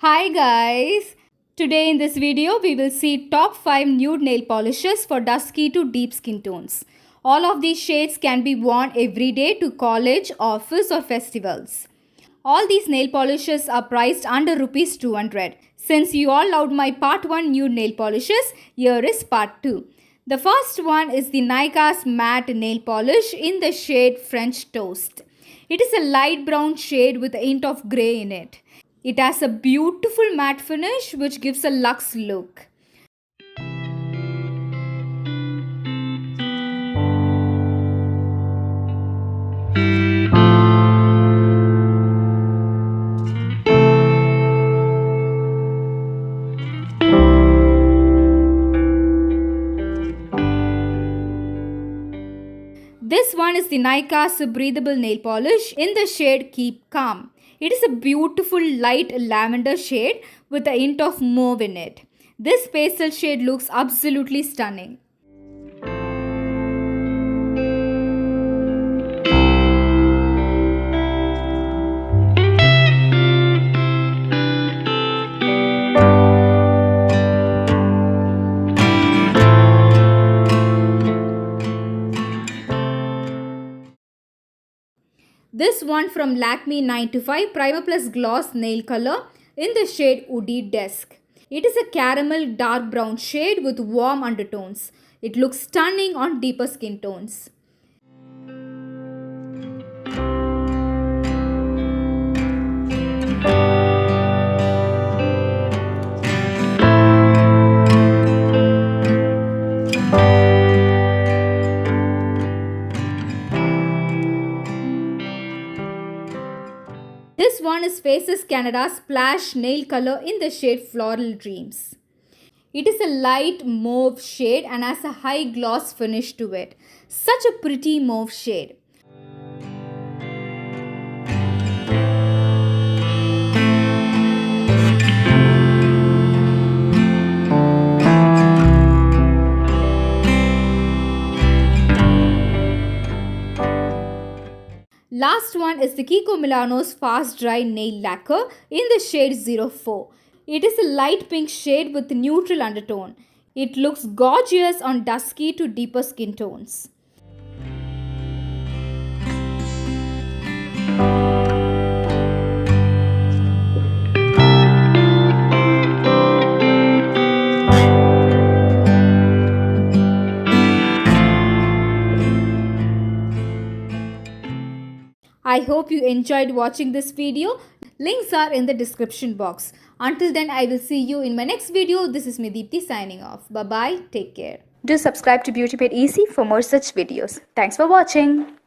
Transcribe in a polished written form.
Hi guys! Today in this video we will see top 5 nude nail polishes for dusky to deep skin tones. All of these shades can be worn every day to college, office or festivals. All these nail polishes are priced under rupees 200. Since you all loved my part 1 nude nail polishes, here is part 2. The first one is the Nykaa's matte nail polish in the shade French Toast. It is a light brown shade with a hint of grey in it. It has a beautiful matte finish which gives a luxe look. This one is the Nykaa's Breathable nail polish in the shade Keep Calm. It is a beautiful light lavender shade with a hint of mauve in it. This pastel shade looks absolutely stunning. This one from Lacquer 9 to 5 Primer Plus Gloss Nail Color in the shade Woody Dusk. It is a caramel dark brown shade with warm undertones. It looks stunning on deeper skin tones. This one is Faces Canada's Splash Nail Color in the shade Floral Dreams. It is a light mauve shade and has a high gloss finish to it. Such a pretty mauve shade. Last one is the Kiko Milano's Fast Dry Nail Lacquer in the shade 04. It is a light pink shade with neutral undertone. It looks gorgeous on dusky to deeper skin tones. I hope you enjoyed watching this video. Links are in the description box. Until then, I will see you in my next video. This is me Deepti signing off. Bye bye. Take care. Do subscribe to Beauty Made Easy for more such videos. Thanks for watching.